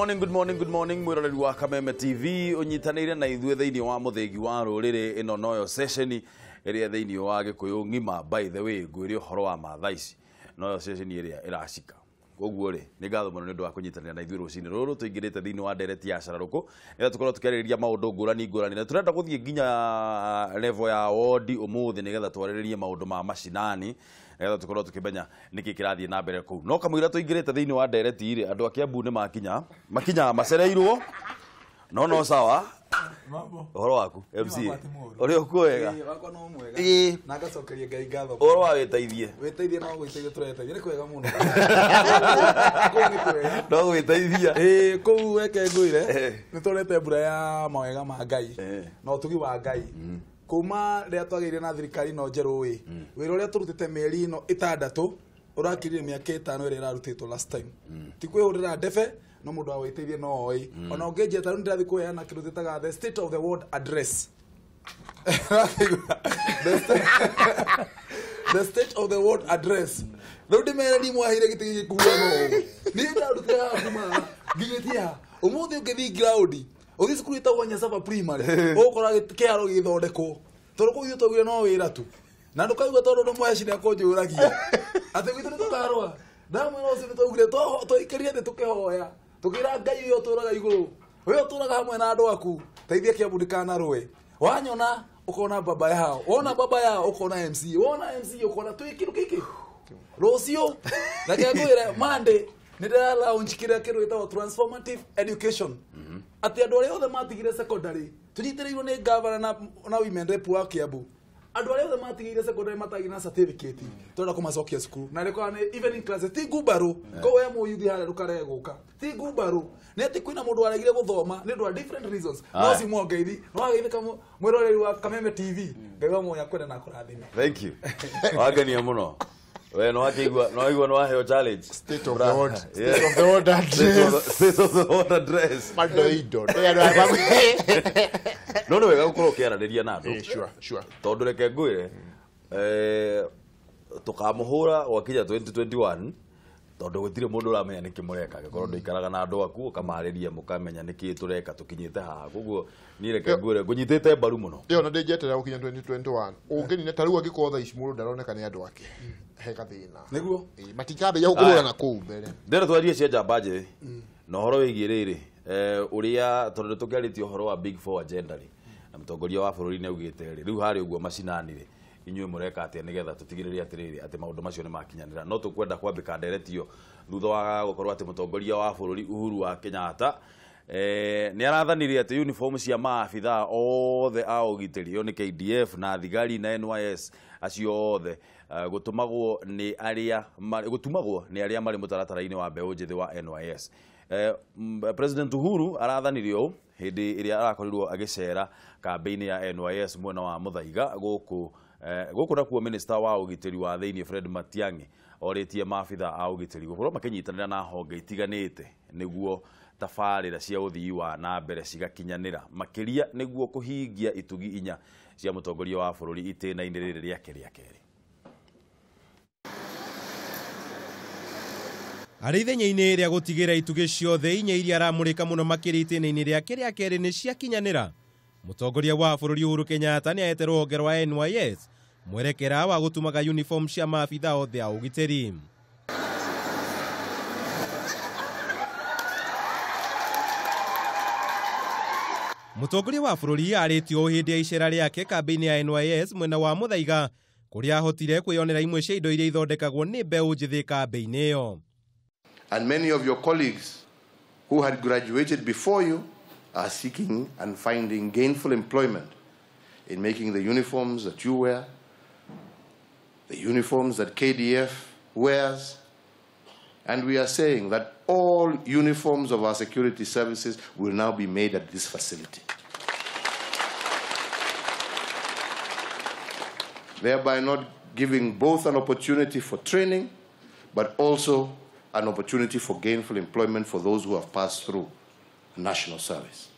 morning. Mwiroreri wa Kameme TV unyitanire na ithuĩ thĩinĩ wa mũthĩgi wa rũrĩrĩ ĩno noyo session ĩrĩa thĩinĩ wa Gĩkũyũ ng'ima. By the way, ngwĩre ũhoro wa Maathai ici noyo session ĩrĩa ĩracika. Koguo rĩ nĩ ngatho mũno nĩ ũndũ wa kũnyitanĩra na ithuĩ rũcinĩ rũrũ tũingĩrĩte thĩinĩ wa ndereti ya Cararuku ĩrĩa tũkorwo tũkĩarĩrĩria maũndũ ngũrani na tũrenda gũthiĩ nginya level ya ward ũmũthĩ nĩgetha twarĩrĩrie maũndũ ma mashinani nĩgetha tũkorwo tũkĩmenya nĩkĩ kĩrathiĩ na mbere kũu. No kamũira tũingĩrĩte thĩinĩ wa ndereti rĩ andũ a Kiambu nĩ makinya macereirwo no sawa. Ũhoro waku MC ũrĩ ũkwega wakwa no mwega na ngacokeria Ngai ngatho ũhoro wa wĩteithie no gwĩteithia tũreteithia nĩ kwega mũno no gwĩteithia kũu weke ngwĩre nĩ tũrete mbura ya mawega ma Ngai no tugi wa Ngai kuma rĩa twagĩire na thirikari no njerũ wĩra ũrĩa tũrutĩte mĩeri ĩno 6 ũrakirire mĩaka 5 ĩrĩa ĩrarutĩtwo last time ti kwĩhũrĩra ndebe no mũndũ awĩteithie no oi ona ũngĩnjia tarũ ndĩrathi kũheana kĩndũ tĩtaga the state of the world address the state of the world address rĩu ndĩmereri mwaheire gĩtĩ gĩkuo no niĩ ndarutire haha kuma nginyĩtia ũmũthĩ ũngĩthiĩ ground ũthiĩ cukuru ĩtagwo Nyasaba primary ũgũkora kĩharo gĩthondekwo tondũ kũu itũtwire no wĩra tu na ndũkaigua tondũ ndũ mwaci nĩ akũnjũragia atĩ gwitũ nĩ tũkarũa ndamwĩra ũcio nĩ twaugire tũikarie thĩ tũkĩhoya tukira Ngai uyo turaga iguru uyo turaga hamwe na andu aku teithia Kiambu ndikanarũe wanyona ukona baba yao wona baba yao ukona MC wona MC ukona twikiru kiki rocio na kĩagwĩre Monday nĩ ndĩra launch kĩrĩa kĩrũĩtwo transformative education ati andu arĩa othe matigire secondary tunyitĩrĩirwo nĩ governor na women rep wa Kiambu andu arĩa othe matigire secondary matagire na certificate tũrenda kũmacokia cukuru na rĩkwa nĩ evening classes ti ngumbaru kowe mũyuthi harĩa rũkare gũka ti ngumbaru nĩ atĩ kwĩna mũndũ waregire gũthoma nĩ ũndũ wa different reasons no si mwongeithi no ageithĩka mwĩroreri wa Kameme TV Ngai wa muoya kwenda na kũrathime. Thank you wagania mũno we no akigwa no aheo challenge state of the world address madoido no wega gũkorwo ũkĩaranĩria na andũ sure tondũ reke ngwĩre tũkamũhũra gwakinya 2021 tondũ gũtirĩ mũndũ ũramenya nĩkĩ mũreka gĩkorwo ndũikaraga na andũ aku ũkamarĩria mũkamenya nĩkĩ tũreka tũkinyĩte haha koguo niĩ reke ngwĩre ngũnyitĩte mbaru mũno ĩyo na ndĩnjeterera gũkinya 2021 ũngĩnina tarĩu angĩkorwo thaa ici mũndũ ndaroneka nĩ andũ ake he gathĩna nĩguo matikambĩrĩria gũkũrũra na kũu mbere ndĩrenda twarie cia njamba njĩthĩ na ũhoro wĩgiĩ rĩrĩ ũrĩa tondũ tũkĩarĩtie ũhoro wa Big Four agenda rĩ na mũtongoria wa bũrũri nĩ augĩte rĩ rĩu harĩ ũguo macinani rĩ inyuĩ mũreka atĩa nĩgetha tũtigĩrĩre atĩrĩrĩ atĩ maũndũ macio nĩ makinyanĩra no tũkwenda kwambĩka ndereti ĩyo thutha wa gũkorwo atĩ mũtongoria wa bũrũri Uhuru wa Kenyatta nĩ arathanire atĩ uniform cia maabithaa othe a ũgitĩri ĩyo nĩ KDF na thigari na NYS acio othe gũtumagwo nĩ arĩa marĩ mũtaratara-inĩ wa mbeũ njĩthĩ wa NYS. President Uhuru arathanire ũũ hĩndĩ ĩrĩa arakorirwo agĩcera kambĩ-inĩ ya NYS mwena wa Mũthaiga gũkũ nakuo minister wa ũgitĩri wa thĩinĩ Fred Matiang'i orĩtie maabithaa a ũgitĩri gũkorwo makĩnyitanĩra na honge itiganĩte nĩguo tabarĩra cia ũthii wa na mbere cigakinyanĩra makĩria nĩguo kũhingia itugi 4 cia mũtongoria wa bũrũri itĩna-inĩ rĩrĩ rĩake rĩa kerĩ. Arĩ ithenya-inĩ rĩa gũtigĩra itugĩ ciothe 4 iria aramũrĩka mũno makĩria itĩna-inĩ rĩake rĩa kerĩ nĩ ciakinyanĩra, mũtongoria wa bũrũri Uhuru Kenyatta nĩ aete rũhonge rwa NYS mwerekera wa gũtumaga uniform cia maabithaa othe a ũgitĩri. Mũtongoria wa bũrũri arĩtio hĩndĩ ya icera rĩake kambĩ-inĩ ya NYS mwena wa Mũthaiga kũrĩa ahotire kwĩyonera imwe cia indo iria ithondekagwo nĩ mbeũ njĩthĩ kambĩ-inĩ ĩyo. And many of your colleagues who had graduated before you are seeking and finding gainful employment in making the uniforms that you wear, the uniforms that KDF wears, and we are saying that all uniforms of our security services will now be made at this facility, thereby not giving both an opportunity for training but also an opportunity for gainful employment for those who have passed through national service.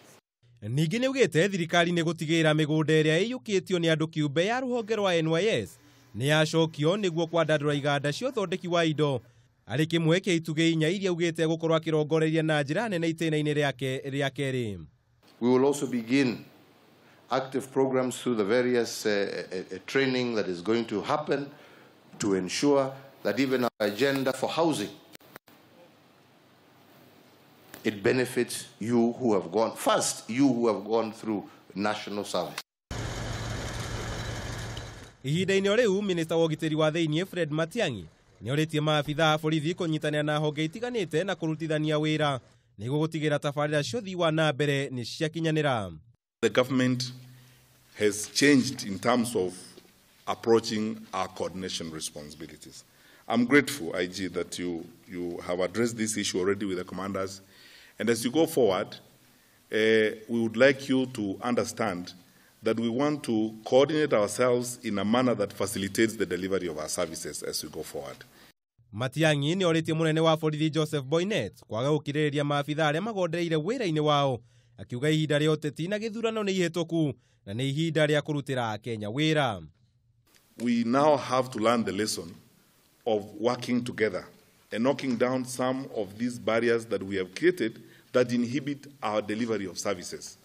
Ningĩ nĩ ugĩte thirikari nĩ gũtigĩra mĩgũnda ĩrĩa ĩiyũkĩtio nĩ andũ kĩũmbe ya rũhonge rwa NYS nĩ yacokio nĩguo kwandandũra iganda cia ũthondeki wa indo arĩ kĩmwe kĩa itugĩ inya iria augĩte gũkorwo akĩrongoreria na njĩra nene itĩna-inĩ rĩa kerĩ. We will also begin active programs through the various training that is going to happen to ensure that even our agenda for housing, it benefits you who have gone, first, you who have gone through national service. Ihinda-inĩ rĩu, Minista wa ũgitĩri wa thĩinĩ Fred Matiang'i nĩorĩtie maabitha a borithi kũnyitanĩra na honge itiganĩte na kũrutithania wĩra nĩguo gũtigĩra tabarĩra cia ũthii wa na mbere nĩ ciakinyanĩra. The government has changed in terms of approaching our coordination responsibilities. I'm grateful, IG, that you have addressed this issue already with the commanders. And as you go forward, we would like you to understand that we want to coordinate ourselves in a manner that facilitates the delivery of our services as we go forward. Matiang'i nĩorĩtie mũnene wa borithi Joseph Boynet kwaga gũkirĩrĩria maabitha arĩa magondereire wĩra-inĩ wao, akiuga ihinda rĩa ũteti na gĩthurano nĩ ihĩtũku na nĩ ihinda rĩa kũrutĩra Kenya wĩra. We now have to learn the lesson of working together and knocking down some of these barriers that we have created that inhibit our delivery of services.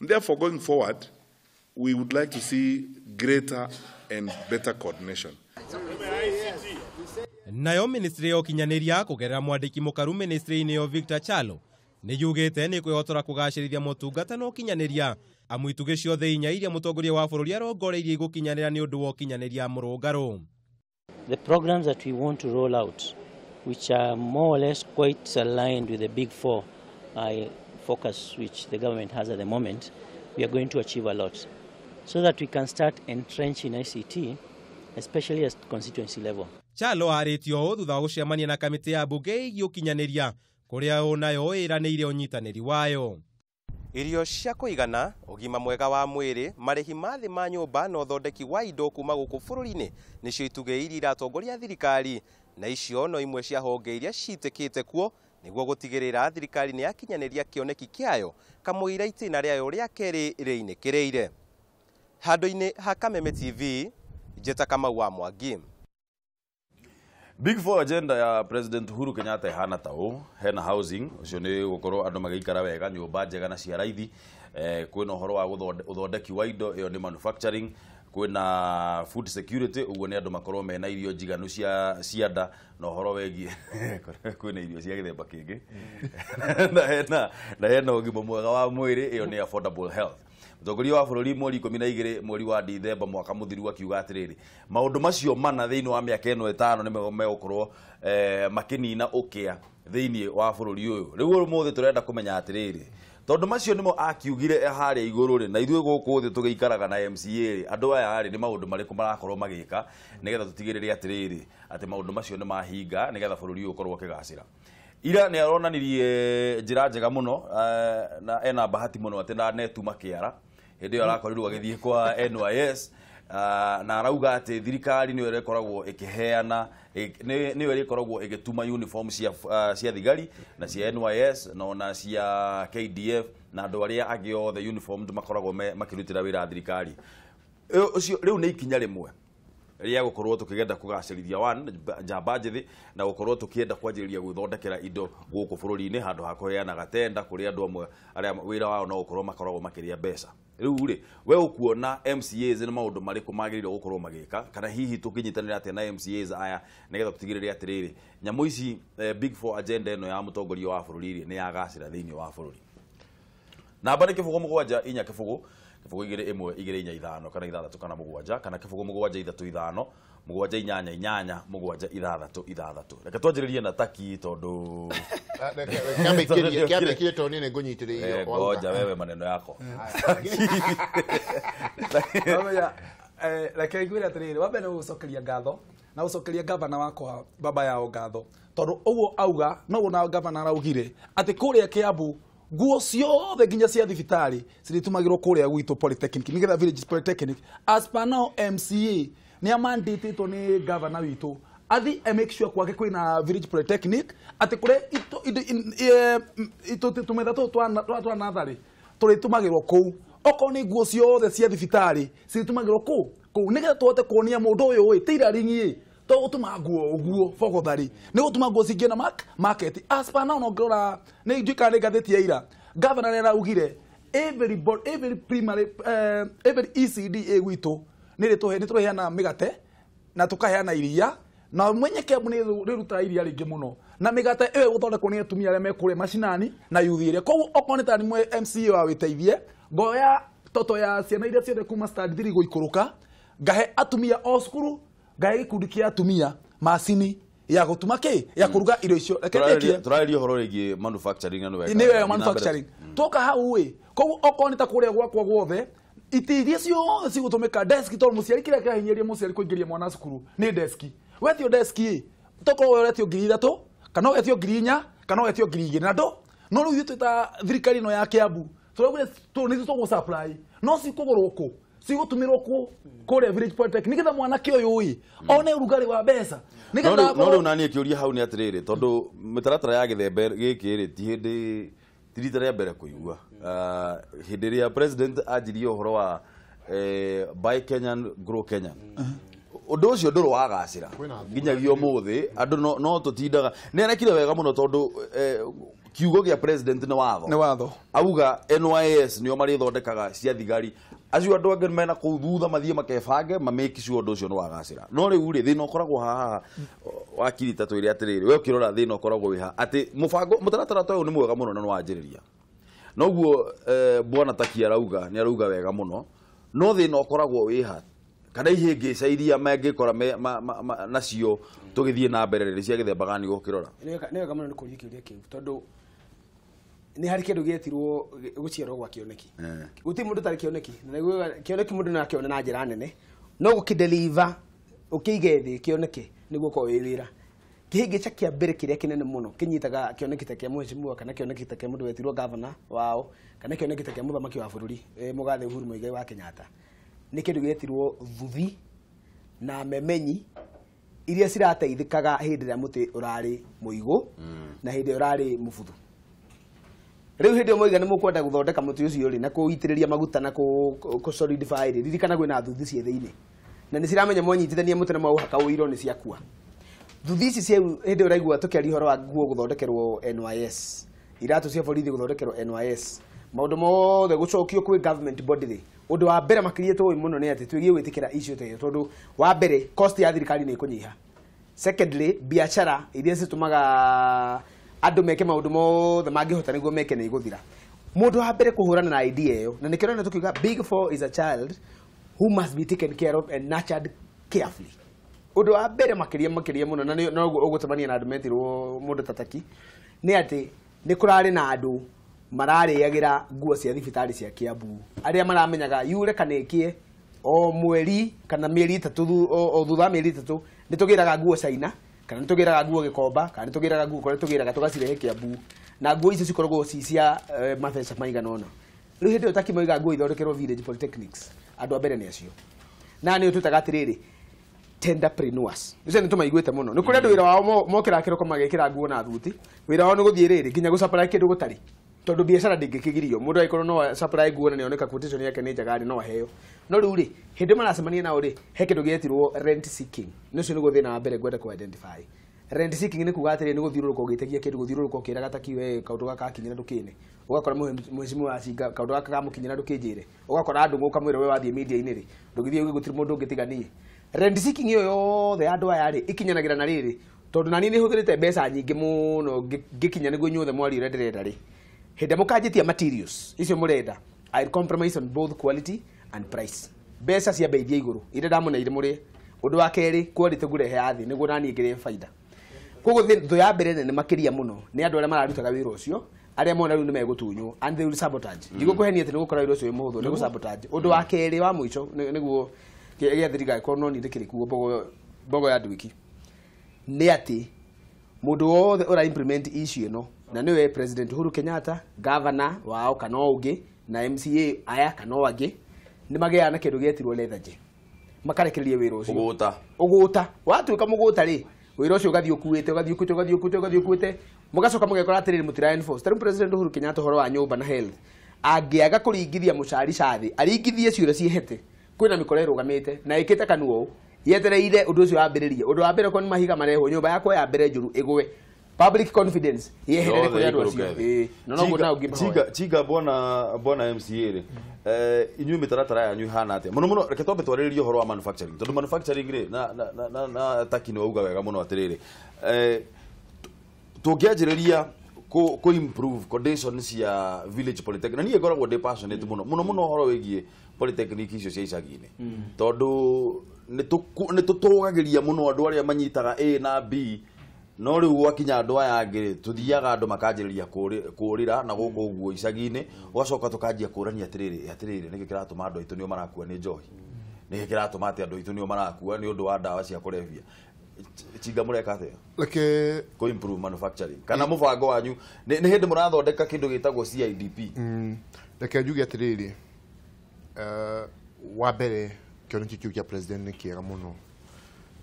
And therefore, going forward, we would like to see greater and better coordination. Nayo ministry ya ũkinyanĩria kũgerera mwandĩki mũkaru ministry-inĩ yo Victor Chalo nĩ yugĩte nĩ kwĩhotora kũgacĩrithia motungata na ũkinyanĩria amu itugĩ ciothe inya iria mũtongoria wa bũrũri arongoreirie gũkinyanĩra nĩ ũndũ wa ũkinyanĩria mũrũngarũ. The programs that we want to roll out, which are more or less quite aligned with the big four focus which the government has at the moment, we are going to achieve a lot so that we can start entrenching ICT, especially at constituency level. Chalo arĩtio thutha wa gũcemania na kamĩtĩ ya mbunge ĩgiĩ ũkinyanĩria kũrĩa nayo ĩranĩire ũnyitanĩri wayo. Irio cia kũigana, ũgima mwega wa mwĩrĩ, marĩhi ma thĩ ma nyũmba na ũthondeki wa indo kuma gũkũ bũrũri-inĩ nĩcio itugĩ iria iratongoria thirikari, na icio no imwe cia honge iria ciĩtĩkĩte kuo nĩguo gũtigĩrĩra thirikari nĩ yakinyanĩria kĩoneki kĩayo kamũira itĩna rĩayo rĩa kerĩ rĩinĩkĩrĩire. Handũ-inĩ ha Kameme TV, Njeta Kamau wa Mwangi. Big Four agenda ya President Uhuru Kenyatta ihana tao, hena housing, ucio nĩ gũkorwo andũ magĩikara wega, nyũmba njega na cia raithi, kwĩna ũhoro wa ũthondeki wa indo, ĩyo nĩ manufacturing, kwĩna food security, ũguo nĩ andũ makorwo mena irio njiganu cia nda, na ũhoro wĩgiĩ kwĩna irio cia gĩthemba kĩngĩ, na hena ũgima mwega wa mwĩrĩ, ĩyo nĩ affordable health. Mũtongoria wa bũrũri mweri 12 mweri wa Dithemba mwaka mũthiru akiuga atĩrĩrĩ, maũndũ macio mana thĩinĩ wa mĩaka ĩno ĩtano nĩ megũkorwo makĩnina ũkĩa thĩinĩ wa bũrũri ũyũ. Rĩu ũmũthĩ tũrenda kũmenya atĩrĩrĩ, tondũ macio nĩmo akiugire harĩa igũrũ rĩ, na ithuĩ gũkũ thĩ tũgĩikaraga na MCA andũ aya rĩ, nĩ maũndũ marĩkũ marakorwo magĩka nĩgetha tũtigĩrĩre atĩrĩrĩ atĩ maũndũ macio nĩ mahinga nĩgetha bũrũri ũyũ ũkorwo ũkĩgacĩra. Ira nĩ aronanirie njĩra njega mũno na ena bahati mũno atĩ na netuma kĩara hĩndĩ ĩyo arakorirwo agĩthiĩ kwa NYS na arauga atĩ thirikari nĩyo ĩkoragwo ĩkĩheana, nĩyo ĩkoragwo ĩgĩtuma uniform cia thigari na cia NYS na cia KDF na andũ arĩa angĩ othe uniform makoragwo makĩrutĩra wĩra thirikari. Rĩu nĩ ikinya rĩmwe rĩa gũkorwo tũkĩgenda kũgacĩrithia njamba njĩthĩ na gũkorwo tũkĩenda kwanjĩrĩria gwĩthondekera indo gũkũ bũrũri-inĩ handũ ha kũheana gatenda kũrĩ andũ amwe arĩa wĩra wao no gũkorwo makoragwo makĩrĩa mbeca. Rĩu rĩ, we ũkuona MCAs nĩ maũndũ marĩkũ magĩrĩirwo gũkorwo magĩka, kana hihi tũkĩnyitanĩra atĩa na MCAs aya nĩgetha tũtigĩrĩre atĩrĩrĩ nyamũ ici Big Four agenda ĩno ya mũtongoria wa bũrũri nĩ yagacĩra thĩinĩ wa bũrũri. Namba nĩ kĩbũgũ mũgwanja inya kĩbũgũ 2-1-2-5 kana 6 kana 7 kana kĩbũgũ mũgwanja 3-5 mũgwanja 8-8 mũgwanja 6-6. Reke twanjĩrĩrie na Taki tondũ kĩambĩkire toni nĩ ngũnyitĩrĩire ngoja wewe maneno yako. Reke ngwĩre atĩrĩrĩ, wambe nĩ gũcokeria ngatho na gũcokeria gavana wakwa baba yao ngatho tondũ ũguo auga no na gavana araugire atĩ kũrĩa Kiambu nguo ciothe nginya cia thibitarĩ ciritumagirwo kũrĩa gwitũ polytechnic nĩgetha village polytechnic as per now MCA nĩ amandatĩtwo nĩ gavana witũ athi make sure kwake kwĩna village polytechnic atĩ kũrĩa tumetha twa natharĩ tũrĩtumagĩrwo kũu, okorwo nĩ nguo ciothe cia thibitarĩ ciritumagĩrwo kũu nĩgetha tũhote kuonia mũndũ ũyũ tĩiraringi to gutuma nguo uguo fogothari ni gutuma nguo cingie na market aspa na ongerora ni njika ni gatheti ya ira governor era ugire every primary every ECDA gwito ni tuheana migate na tukaheana iria na mwenye kiabu ni ruta iria ringi muno na migate ewe guthondekwo ni atumia aria mekure macinani na yuthi iria koguo okoneta ni MCA wa witeithie ngoya toto ya ciana iria ciothe kuma start 3 guikuruka ngahe atumia o cukuru ngahe gikundi kia atumia macini ya gutuma ki ya kuruga irio icio rekerekie turario horo rigi manufacturing anu weka ni we manufacturing toka hau we koguo okoneta kuria gwakwa gwothe itiria cio cigutumika desk to muciari kira kirahinyeria muciari kuingiria mwana cukuru ni desk wetio desk toko wetio 3,000 kana wetio 4,000 kana wetio 2,000 na ndo no riu twita thirikari no ya Kiambu turagure tu ni tugo supply no cikugurwo ku cigutumirwo ku kore village polytechnic nigetha mwana ki uyu wi one urugari wa mbeca nigetha no riu nani akiuria hau ni atiriri tondu mitaratara ya githembe giki ri ti hindi tirita ria mbere kuigua hindi ria president ajirio horo wa buy Kenyan grow Kenyan undu ucio nduru wagacira nginyagio muthi andu no tutindaga ni arekire wega muno tondu kiugo gia president ni watho auga NYS nio mari thondekaga cia thigari acio andu angi mena kuu thutha mathie makebange mameki cio undu ucio ni wagacira no riu ri thina ukoragwo haha wakirita twiri atiriri we ukirora thina ukoragwo wi ha ati mubango mutaratara toyo ni mwega muno na no wanjiriria noguo bwana takia rauga ni arauga wega muno no thina ukoragwo wi ha kana ihingica iria mangikora nacio tugithie na mbere riri cia githemba gani gukirora ni wega muno ni kuria kiuria kiu tondu ni hari kindu gietirwo guciarwo gwa cioneki guti mundu tari cioneki na cioneki mundu na kiona na njira nene no gukideliver ukiigethi cioneki niguo ko wira kihingica kia mbere kiria kinene muno kinyitaga cioneki ta kia mheshimiwa kana cioneki ta kia mundu wetirwo governor wao kana cioneki ta kia muthamaki wa bururi mugathe Uhuru Muigai wa Kenyatta ni kindu gietirwo thuthi na memenyi iria cirateithikaga hindi ria muti urari muigu na hindi urari mubuthu riu hindi moiga ni mukwenda guthondeka muti ucio ri na kuitiriria maguta na ku solidify ri kana gwina thuthi cie thiini na ni ciramenya mwanyitithania muti na mauhaka uiro ni ciakua thuthi ici cia hindi uraigua tukiari horo wa nguo guthondekerwo NYS iratu cia borithi guthondekerwo NYS maundu mothe gucokio kwi government body ri undu wa mbere makirie twi muno ni ati twigie gwitikira icio te tondu wa mbere cost ya thirikari ni kunyiha secondly biashara iria citumaga andu meke maundu mothe mangihota niguo meke ni iguthira mundu wa mbere kuhurana na idea iyo na nikirona tukiuga big four is a child who must be taken care of and nurtured carefully undu wa mbere makiria muno na no ugutamania na andu metirwo mundu tataki ni ati ni kurari na andu marariagira nguo cia thibitari cia Kiambu aria maramenyaga yure kanekie o mweri kana mieri 3 o thutha mieri 3 nitugiraga nguo China kana nitugiraga nguo Gikomba kana nitugiraga nguo kore tugiraga tugacirehe Kiambu na nguo icio cikoragwo ci cia mabeca maigana ona riu hindi utaki moiga nguo ithondekerwo village polytechnics andu a mbere ni acio na ni ututaga atiriri tenderpreneurs icio ni tumaiguite muno ni kuri andu wira wao mokira kiroko magekira nguo na thuti wira wao ni guthie riri nginya gusupply kindu gutari tondu biashara ndingikigirio mundu aikorwo no supply nguo na nioneka quotation yake ni njagari no heo no riu ri hindi maracemania nao ri he kindu gietirwo rent seeking nicio ni guthina wa mbere gwenda ku identify rent seeking ni kuga atiri ni guthiururuka ugitegia kindu guthiururuka ukiraga takiwe kaundu gaka kinyira ndukine ugakora mheshimiwa acinga kaundu gaka gamukinyira ndukijire ugakora andu nguka mwire we wathie media ini ri ndugithie gutiri mundu ungitiganie rent seeking iyo yothe andu aya ri ikinyanagira na riri tondu nani ni huthirite mbeca nyingi muno gikinya niguo nyothe mwari ure ndirenda ri hindi mukanjitia materials icio murenda I compromise on both quality and price mbeca cia bei iguru ire ndamuneire muri undu wa keri quality gurehe athi niguo nani ngire faida koguo thu ya mbere nene makiria muno ni andu aria mararutaga wira ucio aria mona riu ni megutunywo and they will sabotage ndigo kuhenia ati nigukora wira ucio muhuthu ni sabotage undu wa keri wa mwicho niguo gia thiriga ko no ni ndikiriku bogo ya ndwiki ni ati mundu wothe ura implement issue ino na niwe president Uhuru Kenyatta governor wao kana ungi na MCA aya kana wangi ni magea na kindu gietirwo lethargy makarekererie wira ucio uguta watuika muguta ri wira ucio ugathii ukuite mugacoka mugekora atiriri mutira enforce taru president Uhuru Kenyatta horo wa nyumba na health angiaga kuringithia mucari cathi aringithie ciure ciehete kwina mikora irugamite na ikite kanuo yetereire undu ucio ambiririe undu wa mbere ko ni mahiga mareho nyumba yakwa ya mbere njuru igwe public confidence yeherere kuri andu acio no no guna ungi chiga bona MCA ri inyuĩ mĩtaratara yanyu hana atia muno reke twambe twarĩrĩrie ũhoro wa manufacturing tondu manufacturing ri na takini wauga wega muno atiriri tũngĩanjĩrĩria ku improve conditions ya village polytechnic na niĩ ngoragwo ndĩ passionate muno ũhoro wĩgiĩ polytechnic icio cia icagi-inĩ tondu nĩ tũtũgagĩria muno andũ arĩa manyitaga A na B no rĩu gwakinya andũ aya angĩ tuthiaga andũ makanjĩrĩria kũũrĩra na gũkũ ũguo icagi-inĩ ũgacoka tũkanjia kũũrania atĩrĩrĩ nĩkĩ kĩratũma andũ aitũ nĩo marakua nĩ njohi nĩkĩ kĩratũma atĩ andũ aitũ nĩo marakua nĩ ũndũ wa ndawa cia kũrebia Chiga mũreka atĩa Reke ku improve manufacturing kana mũbango wanyu nĩ hĩndĩ mũrathondeka kĩndũ gĩtagwo CIDP reke njuge atĩrĩrĩ wa mbere kĩoneki kĩu kĩa president nĩ kĩega mũno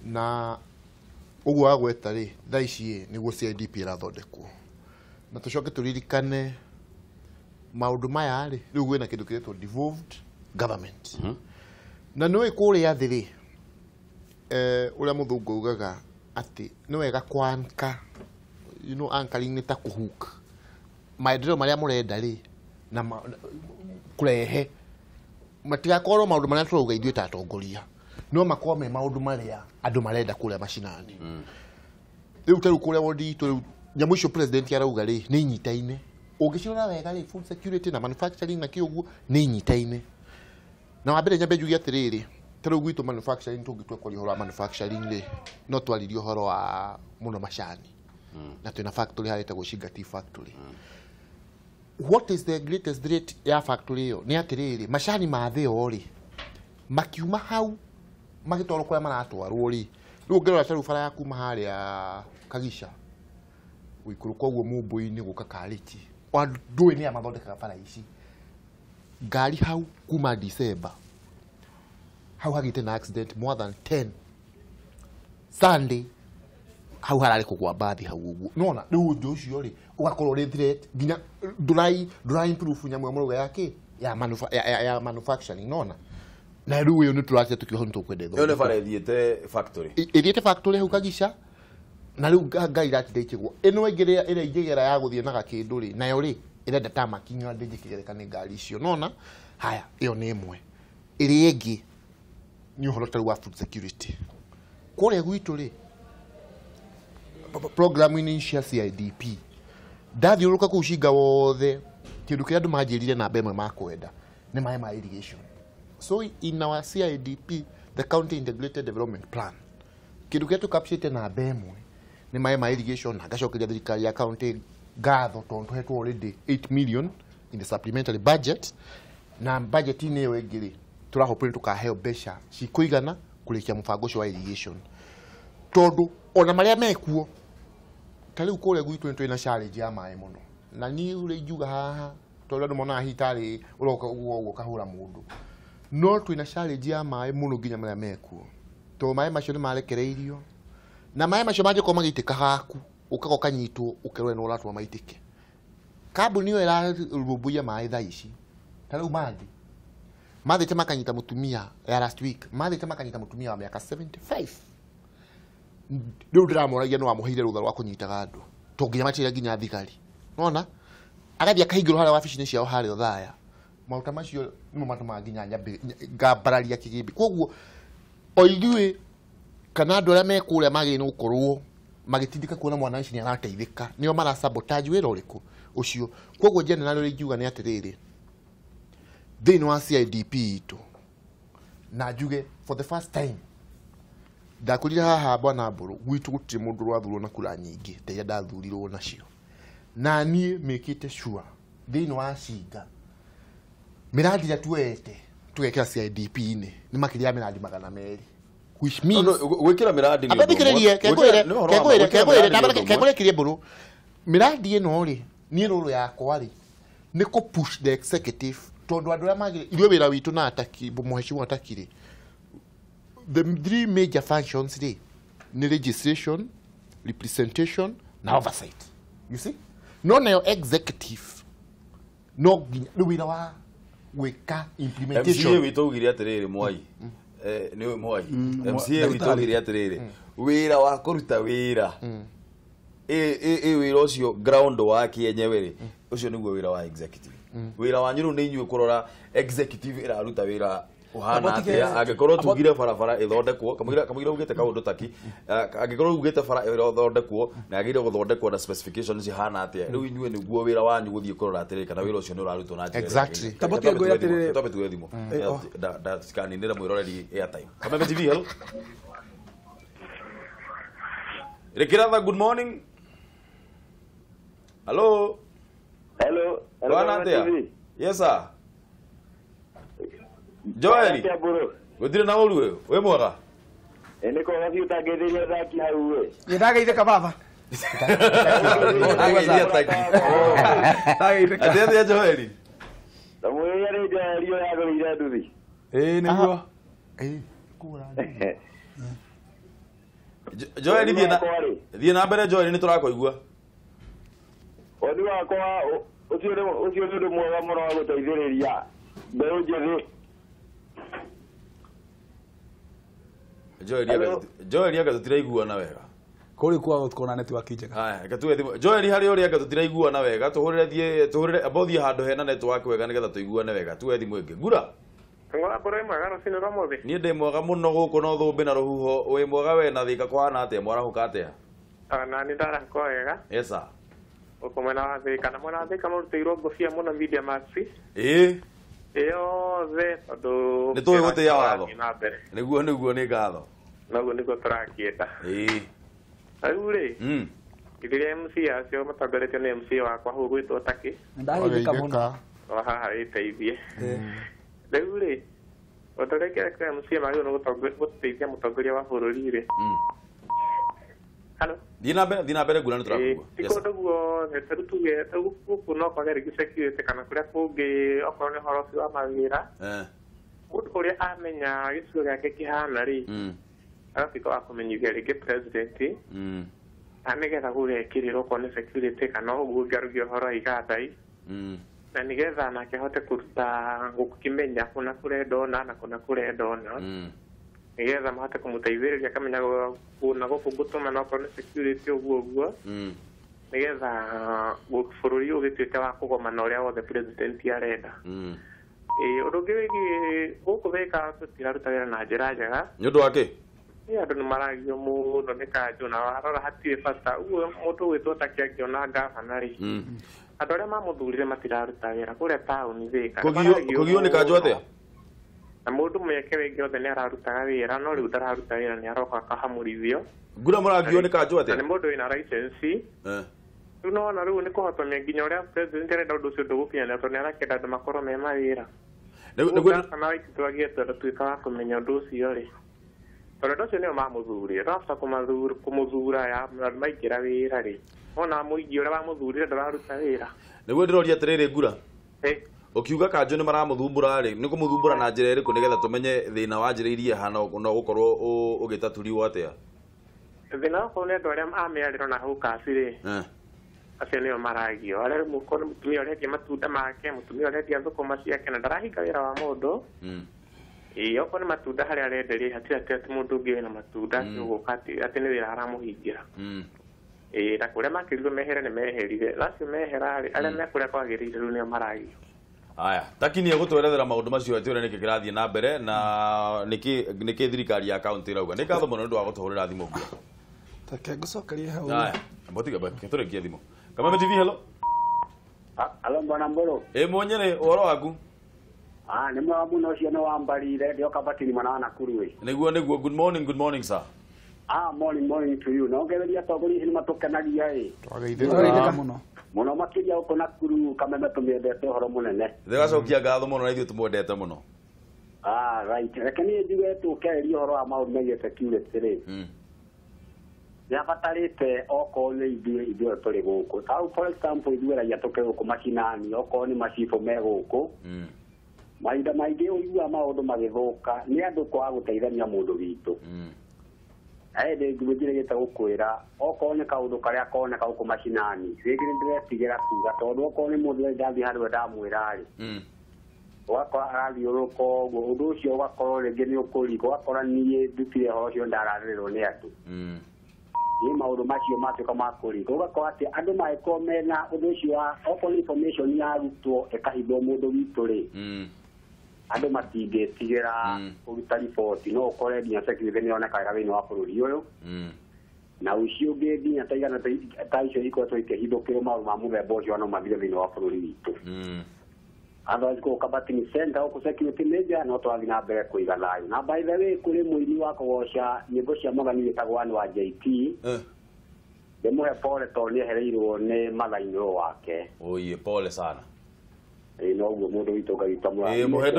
na ũguo wagweta rĩ thaa ici nĩguo CIDP ĩrathondekwo na tũcoke tũririkane maũndũ maya rĩ rĩu gwĩna kĩndũ kĩretwo devolved government na nĩwe kũrĩa thĩ rĩ ũrĩa mũthũngũ ugaga atĩ nĩ wega kwanka anchoring nĩ ta kũhook maendeleo marĩa mũrenda rĩ na kũrehe matigakorwo maũndũ marĩa tũrauga ithuĩ ta atongoria no makorwo me maũndũ marĩa andũ marenda kũrĩa macinani rĩu tarĩu kũrĩa wondi itũ rĩu nyamũ icio president arauga rĩ nĩ inyitaine ũngĩcirora wega rĩ food security na manufacturing na kĩũguo nĩ inyitaine na wa mbere nyambe njuge atĩrĩrĩ tarĩu gwitũ manufacturing tũngĩtua kwaria ũhoro wa manufacturing rĩ no twaririe ũhoro wa mũno macani na twĩna factory harĩ tagwo Shingati factory what is the greatest threat ya factory ĩyo nĩ atĩrĩrĩ macani ma thĩ yo rĩ makiuma hau magĩtwarwo kũrĩa maratwarwo rĩ rĩu ũngĩrora tarĩu bara ya kuma harĩa Kagisha gũikũrũka ũguo mũmbũ-inĩ gũka Karĩti ndũĩ nĩ amathondekaga bara ici ngari hau kuma December hau hagĩte na accident more than 10 Sunday hau hararĩ kũgwa mbathi hau ũguo nona rĩu ũndũ ũcio rĩ ũgakorwo rĩ threat nginya ndũra improve nyamũ mũruga yake ya manufacturing nona na rĩu ũyũ nĩ tũracia tũkĩoha nĩ tũkwenda ĩyo nĩ bara ĩthiĩte factory ĩthiĩte factory hau Kagisha na rĩu ngai iratinde ikĩgwa ĩno ĩngĩ ĩrĩa ingĩgera ya gũthiĩ na gakĩndũ rĩ nayo rĩ ĩrenda ta makinya ndĩnjĩ kĩgereka nĩ ngari icio nona haya ĩyo nĩ ĩmwe ĩrĩa ĩngĩ nĩ ũhoro tarĩu wa food security kũrĩa gwitũ rĩ programu-inĩ cia CIDP ndathiũrũka kũu Cinga wothe kĩndũ kĩrĩa andũ manjĩrire namba ĩmwe makwenda nĩ maĩ ma irrigation so in our CIDP the county integrated development plan kĩndũ kĩrĩa tũkapcĩte namba ĩmwe nĩ maĩ ma irrigation na ngacokeria thirikari ya county ngatho tondũ tũhetwo already 8 million in the supplementary budget na budget-inĩ ĩyo ĩngĩ rĩ tũrahopire tũkaheo mbeca cikũigana kũrĩkia mũbango ũcio wa irrigation tondu ona marĩa mekuo ta rĩu kũrĩa gwitũ nĩ twĩna challenge ya maĩ mũno na niĩ ũrĩa ingiuga haha tondũ andũ monaga hitarĩ ũroka ũguo ũkahũra mũndũ no twĩna challenge ya maĩ mũno nginya marĩa mekuo tondũ maĩ macio nĩ marekereirio na maĩ macio mangĩkorwo magĩitĩka haku ũkaga ũkanyitwo ũkerwo nĩ ũratũma maitĩke kambuni ĩyo ĩrarũmbũiya maĩ thaa ici ta rĩu mathĩte makanyita mũtumia ya last week mathĩte makanyita mũtumia wa mĩaka 75 rĩu ndĩramoragia nĩ wamũheire rũtha rwa kũnyitaga andũ to nginya matĩra nginya thigari nona agathiĩ akahingĩrwo harĩa wabici-inĩ ciao harĩa Thaya maũndũ macio nĩmo matũmaga nginya nyambe ngambararia kĩgĩmbi koguo o ithuĩ kana andũ arĩa mekũrĩa magĩrĩirwo gũkorwo magĩtindĩka kuona mwana ici nĩ arateithĩka nĩo mara sabotage wĩra ũrĩkũ ũcio koguo general ũrĩa ingiuga nĩ atĩrĩrĩ thĩinĩ wa CIDP itũ na njuge for the first time ndakurire haha bwana mbũrũ gwitũ gũtirĩ mũndũ ũrathurwo na kura nyingĩ ta iria ndathurirwo nacio na niĩ mĩkĩte sure thĩinĩ wa Cinga miradi ya tuwete tuwekera CIDP-inĩ nĩ makĩria ya miradi 200 which means gwĩkĩra miradi nĩ kegwĩre kĩrĩa mbũrũ miradi ĩno rĩ niĩ rũrũ yakwa rĩ nĩ kũ push the executive tondu andũ arĩa magĩrĩ ithuĩ wĩra witũ na ataki mũhecimu atakire the 3 major functions rĩ nĩ registration representation na oversight you see no nayo executive no rĩu wĩra wa gwĩka implementation MCA witũ ugire atĩrĩrĩ Mwai nĩ ũyũ Mwai MCA witũ oigire atĩrĩrĩ wĩra wa kũruta wĩra wĩra ũcio ground wa kĩenyewe rĩ ũcio nĩguo wĩra wa executive wĩra wanyu rĩu nĩ inyuĩ kũrora executive ĩraruta wĩra uhana atĩa angĩkorwo tugire barabara ĩthondekwo kamũira ugĩte kaũndũ taki angĩkorwo ugĩte bara ĩthondekwo na agĩrĩire gũthondekwo na specifications cihana atĩa rĩu inyuĩ nĩguo wĩra wanyu gũthiĩ kũrora atĩrĩrĩ kana wĩra ũcio nĩ ũrarutwo na njĩra exactly Tabati ngũira atĩrĩrĩ tobe tuwe thimo ndaskaninĩra mwĩroreri airtime Kameme TV hello Rekiratha good morning hello bwana atĩa yes sir Joel gũtirĩ na ũru ũyũ wĩ mwega nĩ kwaga biũ tangĩthĩria thaki hau we Nĩ ndageithĩka baba. Atĩa Joel tamũrĩa nĩ Joel yagũrĩire nduthi nĩguo Joel thiĩ na mbere Joel nĩ tũrakũigua ũndũ wakwa ũcio nĩ ũndũ mwega mũno wa gũteithĩrĩria mbeũ njĩthĩ Joel anga tutiraiguana wega kũrĩ kwa tukona network njega haya reke tuwe thimo Joel harĩ ũrĩa anga tutiraiguana wega tuhũrĩre abothi handũ hena network wega nĩgetha tũiguane wega tuwe thimo ĩngĩ ngura ngora mbura mwega rũcinĩ rwa mũthĩ niĩ ndĩ mwega mũno gũkũ no thũmbĩ na rũhuho wĩ mwega we na thĩka kũhana atĩa mwarahũka atĩa na nĩ ndarahũka wega yes sir gũkũ mwena wa thĩka na mwena wa thĩka mũrutĩirwo ngũbia mũno media max yothe tondũ nĩ tũĩ gũtĩa watho nĩguo nĩ ngatho naguo nĩguo tũrakĩenda rĩu rĩ rĩrĩa MC acio matongoretio nĩ MC wakwa hau gwĩtwo Taki ndageithĩka mũno haha ĩteithie rĩu rĩ ũtũrekere MC magĩrĩirwo nĩ gũteithia mũtongoria wa bũrũri rĩ halo thiĩ na mbere ngura nĩ tũrakũigua tikũndũ guothe tarĩ tuge gũkũ no kwage rĩngĩ security kana kũrĩa kũngĩ okorwo nĩ ũhoro ũcio wa mawĩra mũndũ ũrĩa amenya gĩcigo gĩake kĩhana rĩ agatuĩka wa kũmenyithia rĩngĩ president na nĩgetha gũgekĩrĩrwo okorwo nĩ security kana ũguo ngarugia ũhoro wa igathai na nĩgetha nake ahote kũruta gũkĩmenya kũna kũrendona na kũna kũrendona nĩgetha mahote kũmũteithĩrĩria akamenya kũna gũkũ ngũtũma na okorwo nĩ security ũguo nĩgetha bũrũri ũgĩtuĩke wa kũgomana ũrĩa wothe president arenda ũndũ ũngĩ wĩgiĩ gũkũ Thĩka tũtiraruta wĩra na njĩra njega nĩ ũndũ wa kĩ andũ nĩ maragio mũno nĩ kanjũ na warora hatirĩ bata ũguo mũndũ ũgĩtwo Taki angĩona ngavana rĩ andũ arĩa mamũthurire matiraruta wĩra kũrĩa taũni Thĩka kũgio nĩ kanjũ atĩa na mũndũ mweke wĩngĩ othe nĩ ararutaga wĩra no rĩu ndararuta wĩra nĩ aroka akahamũrithio ngura mũragio nĩ kanjũ atĩa na nĩ mũndũ wĩna license rĩu nona rĩu nĩ kũhotomia nginya ũrĩa president arenda ũndũ ũcio ndũgũkinyanĩra tondũ nĩ arakĩenda andũ makorwo me mawĩra kana waititwagie tondũ tuĩka wa kũmenya ũndũ ũcio rĩ tondũ andũ acio nĩo mamũthurire ndũrabota kũmũthura ya maingĩra wĩra rĩ ona mũingĩ ũrĩa wamũthurire ndũraruta wĩra nĩguo ndĩroria atĩrĩrĩ ngura ũkiuga kanjũ nĩ maramũthumbũra rĩ nĩ kũmũthumbũra na njĩra ĩrĩkũ nĩgetha tũmenye thĩna wa njĩra iria hana no gũkorwo ũgĩtaturio atĩa thĩna wakorwo nĩ andũ arĩa amĩarĩrwo na hau kaci rĩ acio nĩo maragio arĩa mũkorwo mũtumia ũrendia matunda make mũtumia ũrendia thũkũma ciake na ndarahinga wĩra wa mũndũ okorwo nĩ matunda harĩa arenderia hatirĩ atĩ mũndũ ũngĩ wĩna matunda ũgũka atĩ nĩ wĩra aramũhingira na kũrĩa makĩrirwo mehere nĩ meherire acio mehera rĩ arĩa mekũrĩa kwagĩrĩire rĩu nĩo maragio aya Taki nĩ egũtwerethera maũndũ macio atĩ ũrĩa nĩkĩ kĩrathiĩ na mbere na nĩkĩ thirikari ya kaũntĩ ĩrauga nĩ ngatho mũno nĩ ũndũ wa gũtũhũrĩra thimũ ngura Take ngũcokeria hau aya mbotiga tũrĩkie thimũ Kameme TV hello alo bwana Mbũrũ mwonyere ũhoro waku nĩ mwega mũno ũcio nĩ wambarire ndĩoka batiri mwana wa Nakuru nĩguo good morning sir morning to you nongereria atongoria nĩ matũkenagia twageithĩka mũno makĩria gũkũ Nakuru Kameme tũmĩendete ũhoro mũnene ndĩgacokia ngatho mũno na ithuĩ tũmwendete mũno right reke niĩ njuge tũkereria ũhoro wa maũndũ megiĩ security rĩ nĩabatarĩte okorwo nĩ ithuĩ tũrĩ gũkũ tau for example ithuĩragia tũkĩ gũkũ macinani okorwo nĩ macibũ me gũkũ mahinda maingĩ ũiguaga maũndũ magĩthũka nĩ andũ kwaga gũteithania mũndũ witũ ndĩ njĩrĩgĩte gũkwĩra okorwo nĩ kaũndũ karĩa koneka gũkũ macinani rĩngĩ nĩ ndĩretigĩra kuga tondũ okorwo nĩ mũndũ ndathiĩ harĩ we ndamwĩra rĩ wakora arathiũrũrũka ũguo ũndũ ũcio ũgakorwo rĩngĩ nĩ ũkũrigwo ũgakora niĩ ndutire ũhoro ũcio ndararĩrĩrwo nĩ andũ nĩ maũndũ macio matuĩka ma kũrigwo ũgakora atĩ andũ mangĩkorwo mena ũndũ ũcio wa okorwo information yarutwo ĩkahithwo mũndũ witũ-rĩ andũ matingĩtigĩra kũruta riboti no ũkore nginya security nĩ yonekaga thĩinĩ wa bũrũri ũyũ na ucio ũngĩ nginya taigana ta icio ikoretwo ikĩhithũkĩrwo maũndũ ma mũthemba ũcio no mathire thĩinĩ wa bũrũri witũ otherwise gũka batting center gũkũ security major no twathi na mbere kũiga thayũ na by the way kũrĩ mũini wa kũgoca nyĩmbo cia mathani wĩtagwo Anne wa JT ndĩmũhe pole tondũ nĩehereirwo nĩ mathainĩro wake oye pole sana no guo mũndũ witũ ngagĩta mũhe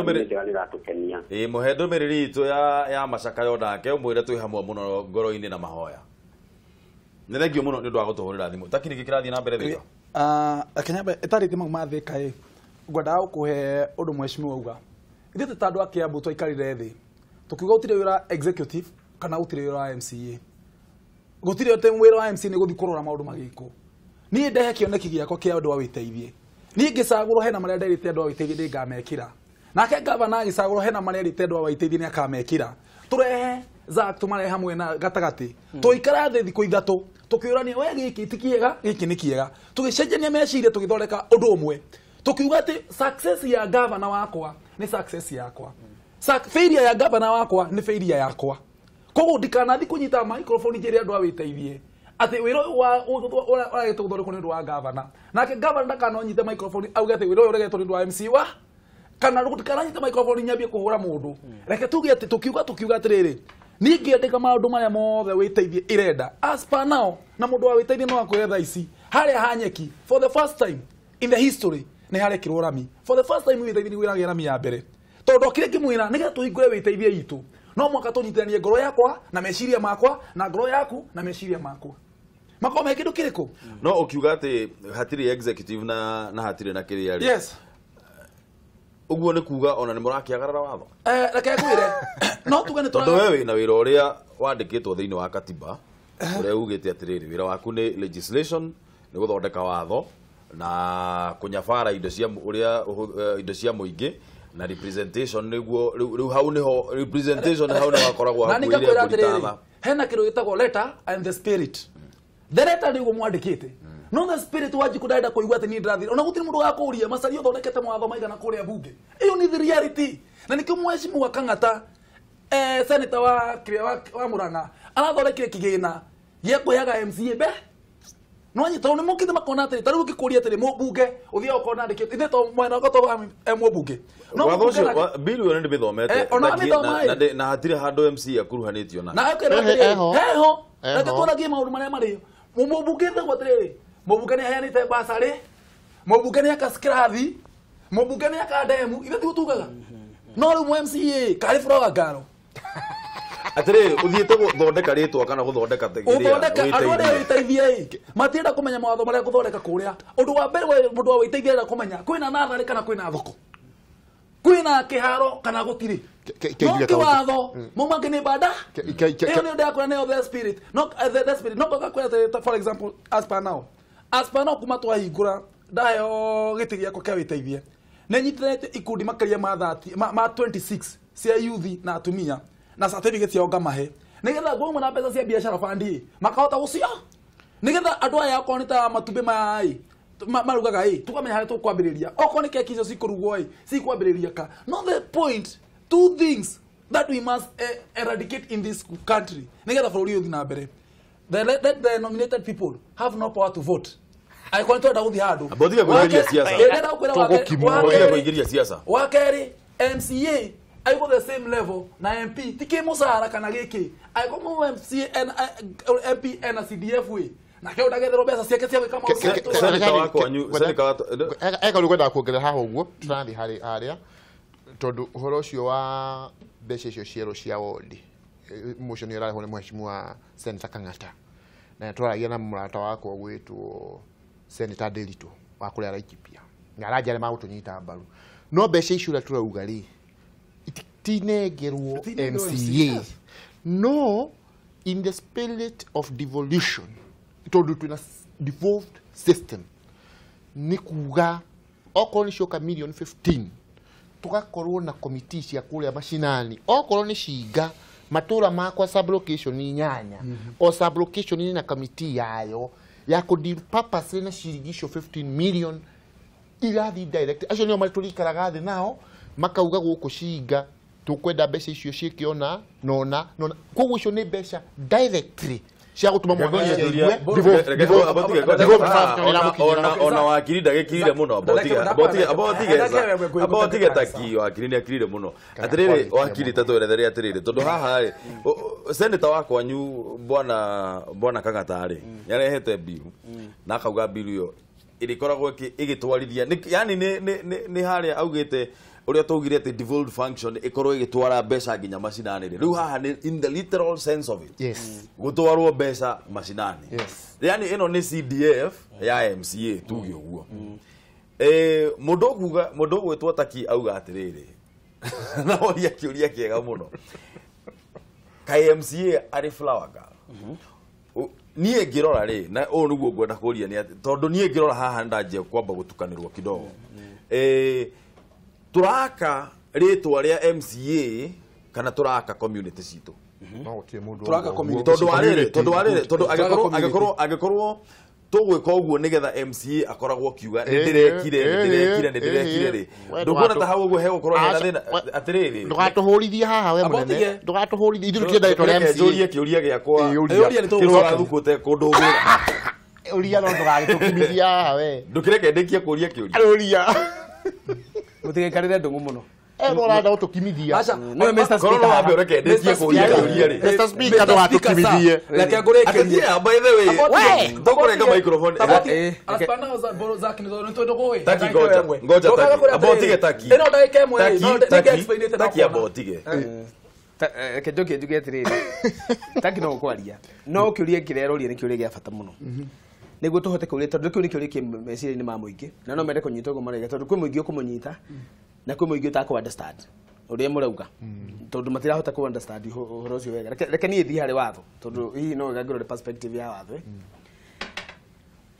ndũmĩrĩri itũ ya macakayo nake ũmwĩre twĩ hamwe mũno ngoro-inĩ na mahoya nĩ thengio mũno nĩ ũndũ wa gũtũhũrĩra thimũ takĩ nĩ kĩrathiĩ na mbere thika Kenyamba ĩtarĩte mau ma thika ngwendaga gũkũhe ũndũ mheshimiwa auga ithuĩ ta andũ a Kiambu twaikarire thĩ tũkiuga gũtirĩ wĩra executive kana gũtirĩ wĩra wa MCA gũtirĩ wĩra wa MCA nĩ gũthiĩ kũrora maũndũ magĩkwo niĩ ndehe kĩoneki gĩakwa kĩa ũndũ wa wĩteithie niĩ ngĩcagũrwo hena marĩa nderĩte andũ a wĩteithie nĩ ngamekĩra nake ngavana agĩcagũrwo hena marĩa erĩte andũ a wĩteithie nĩ akamekĩra tũrehe Zack tũmarehe hamwe na gatagatĩ tũikara thĩ thikũ ithatũ tũkĩũrania we gĩkĩ ti kĩega gĩkĩ nĩ kĩega tũgĩcenjania meciria tũgĩthondeka ũndũ ũmwe tukiuga ati success ya governor wakwa ni success yakwa failure ya governor wakwa ni failure yakwa koguo ndikanathi kunyita microphone njĩre andũ a wĩteithie ati wĩra wa ũragĩtwo gũthondekwo nĩ ũndũ wa governor nake governor ndakanonyite microphone auge ati wĩra ũyũ ũregetwo nĩ ũndũ wa MC wa kana ndikananyita microphone nyambie kũhũra mũndũ reke tuge ati tukiuga atĩrĩrĩ niĩ ngĩandĩka maũndũ marĩa mothe wĩteithie irenda as per now na mũndũ wa wĩteithie no akwĩre thaa ici harĩa hanyeki for the first time in the history nĩ harekirwo rami for the first time wĩteithie nĩ wĩragĩa rami ya mbere tondũ kile kimwira nĩgetha tũhingũre wĩteithie itũ no mwaka tũnyitithanie ngoro yakwa na meciria makwa na ngoro yaku na meciria makwa makome kĩndũ kĩrĩkũ no ũkiuga atĩ hatirĩ executive na hatirĩ na kĩrĩa yes uguo nĩ kuga ona nĩ mũrakĩagarara watho reke ngwĩre no tuge nĩ tondũ wewe na wĩra ũrĩa wandĩkĩtwo thĩinĩ wa katiba ũrĩa ugĩte atĩrĩrĩ wĩra waku nĩ legislation nĩ gũthondeka watho na kunyabara indo cia ũrĩa indo cia mũingĩ na representation nĩguo rĩu hau niho representation hau nĩ wakoragwo na nĩkakwĩra atĩrĩrĩ hena kĩndũ gĩtagwo letter and the spirit the letter nĩguo mwandĩkĩte no the spirit wanjiku ndaenda kũigua atĩ niĩ ndĩrathira ona gũtirĩ mũndũ gakũria macaria ũthondekete mawatho maigana kũrĩa bunge ĩyo nĩ the reality na nĩkĩo mheshimiwa Kang'ata senator wa Murang'a arathondekire kĩgĩna gĩa kũheaga MCA be no nyita nĩ mokĩte makona atĩ tarĩu ũkĩkũria atĩ mũbunge ũthia ũkona ndĩkĩte ithe to mwena gotho mũbunge no watho ũcio bilioni nĩ mĩthomete na hatirĩ handũ MC akuruhanĩtio na heho reke tũragie maũndũ marĩa marĩ mũbunge thagwo atĩrĩrĩ mũbunge nĩ aheanĩte basarĩ mũbunge nĩ akaskirathi mũbunge nĩ akademu ithe ti gũtugaga no rĩu MCA karĩ bũrũga ngaro atĩrĩ ũthiĩte gũthondeka rĩtwa kana gũthondeka andũ arĩa wĩteithie matienda kũmenya mawatho marĩa gũthondeka kũrĩa ũndũ wa mbere mũndũ wa wĩteithie arĩa kũmenya kwĩna natharĩ kana kwĩna thoko kwĩna kĩharo kana gũtirĩ no kĩwatho mũmangĩ nĩ banda ĩyo nĩ ndakũra nĩyo the spirit no the spirit no kwĩna for example as per now kuma twahingũra ndaheo gĩtĩ gĩakwa kĩa wĩteithie nĩ nyitĩrĩte ikundi makĩria ma 26 cia youth na atumia na certificate cia ngamahe nigetha ngomwe na mbeca cia biashara fund makahota gucio nigetha andu aya akorwo ni ta matumbe marugaga tukamenya harĩa tũkwambĩrĩria okorwo ni keki icio cikurugwo cikwambĩrĩria ka no the point two things that we must eradicate in this country nigetha bũrũri ũthiĩ na mbere the nominated people have no power to vote aikoni twenda gũthiĩ handũ abotiga kũingĩria siasa wakeri MCA I go the same level na MP tiki musara kana giki I go mu MP na CDF we na kĩo ndagethero mbeca ciake cia gwĩka maũndũ seneta wako wanyu eka rũgenda kuongerera haha ũguo tũrathiĩ harĩa tondũ ũhoro ũcio wa mbeca icio cierũ cia wondi mũcio nĩ ũrarehwo nĩ mheshimiwa Senator Kang'ata na tũraragia na mũrata wako gwĩtwo Senator Nderitu wa kũrĩa Laikipia na arajare magũtũnyita mbaru no mbeca icio ũrĩa tũrauga rĩ tinegerwo MCA no in the spirit of devolution tondu twina devolved system ni kuga okorwo ni cionka million 15 tugakorwo na committee cia kuria mashinani okorwo ni Shinga matũũra makwa sublocation 8 o sublocation na committee yayo ya kudeal purpose na shirigisho 15 million irathi direct acio nio matũrikaraga thĩ nao makauga gũkũ Shinga tukwenda mbeca icio cikiona nona koguo icio ni mbeca directly cia gutuma mwana ona wakiri ndagikirire muno abotige taki wakiri ni akirire muno atiriri wakiri tatwerethere atiriri tondu haha senator wakwa nyu bwana Kagatari yarehete bill na akauga bill yo irikoragwo igitwarithia yani ni haria augite uria tugire ati devolved function ikorwo igitwara mbeca nginya macinani riu haha ni in the literal sense of it yes gutwarwo mbeca macinani yes yani ino ni CDF ya MCA tuge uguo mundu gwitwo taki auga atiriri na oria kiuria kiega muno KMCA ari flower girl nie ngirora ri na o niguo ngwenda kuria ni tondu nie ngirora haha ndaje kwamba gutukanirwo kidogo turaka ritwa ria MCA kana turaka community citu turaka community tondu agikorwo tugwika uguo nigetha MCA akoragwo kiuga ndirekire ri ndukona ta hau uguo he gukorwo hena thina atiriri ndugatuhurithie haha we munene ndugatuhurithie ithu tienda itore MCA uria kiuria giakwa uria ni tugura thukute kundugira uria no ndugagitukinyithia haha we ndukireke ndikie kuria kiuria uria mutigekarire ndungu muno urenda gutukimithia no Mr. Speaker wambe ureke ndikie kuria kiuria ri Mr. Speaker ndugatukinyithie reke ngurekerie by the way ndokurenga microphone aspana za boro zake ni twendo goe taki ngoja taki abotige taki ino ndagika imwe no ndike explain taki abotige kejoke njuge atiriri taki no kwaria no kiuria kireroria ni kiuria gia bata muno niguo tuhote kuria tondu kiuria kiuria ki meciria-ini ma muingi na no mende kunyita uguo marega tondu kwi muingi ukumunyita na kwi muingi utaka understand uria murauga tondu matirahota ku understand uhoro ucio wega reke ni thi hari watho tondu hihi no gagiro perspective ya watho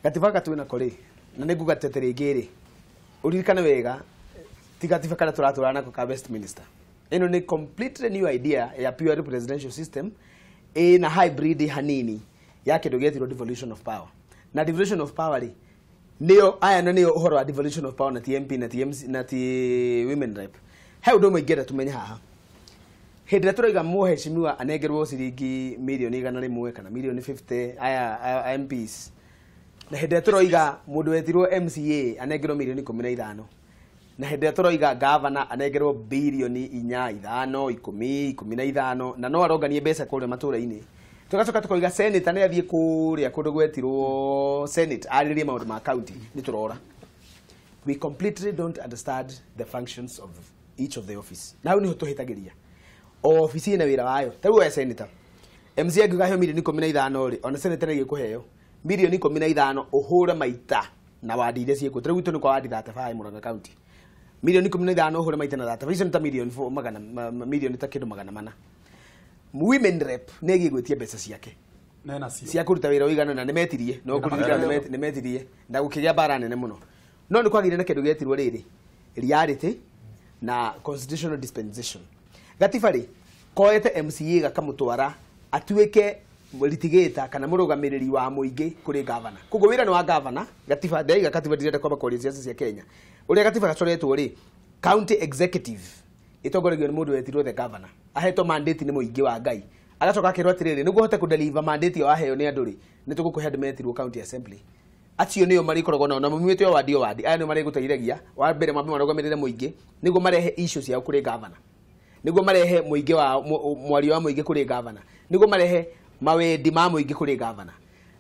gatiba katwina kuri na niguga teteri ngiri uririkana wega tigatiba kana turaturana ko ka best minister ino ni completely new idea ya pure presidential system na hybrid hanini ya kindu gethirwo devolution of power na devolution of power ri niyo aya na niyo uhoro wa devolution of power na TMP na TMC na women rep he undu mwingire tumenye haha hindira turaiga muheshimiwa anegerwo ciringi milioni 100 kana milioni 50 aya MPs na hindira turaiga mundu wetirwo MCA anegerwo milioni 15 na hindira turaiga governor anegerwo bilioni 4 5 10 15 na no aronganie mbeca kule matura-ini tugacoka tukoiga senator ne athie kuria kundu gwetirwo senate aririe maundu ma county ni turora we completely don't understand the functions of each of the office now ni tuhitagiria o office ina wira wayo tagu we senator MC angigaheo milioni 15 ri ona senator ni gikuheo milioni 15 uhure maita na wadi ile cieko tagu tu ni kwa wadi 35 Murang'a county milioni 15 uhure maita na 35 icio ni ta milioni 4 magana milioni ta kindu magana mana women rep negi gwetia mbeca ciake nena cia kuruta wira uigana na nimetirie no kuririkana nimetirie na gukigia bara nene muno no ni kwagire na kindu getirwo riri reality na constitutional dispensation gatiba ri koete MCA gakamutwara atuike litigator kana murugamiriri wa muingi kuri governor kugo wira ni wa governor gatiba ndaiga gatiba direte kwamba kwa siasa cia Kenya uria gatiba gacoretwo ri county executive itongoragio ni mundu wetirwo the governor aheto mandate ni muingi wa Ngai agacoka akirwo atiriri niguo hote kudeliver mandate yo aheo ni anduri ni tugukuhe andu metirwo county assembly acio niyo marikoragwo na mumwete wa wadi aya ni mari guteithagia wa mbere mambe marugamirire muingi niguo marehe issues ya kuri governor niguo marehe muingi wa mwari wa muingi kuri governor niguo marehe mawendi ma muingi kuri governor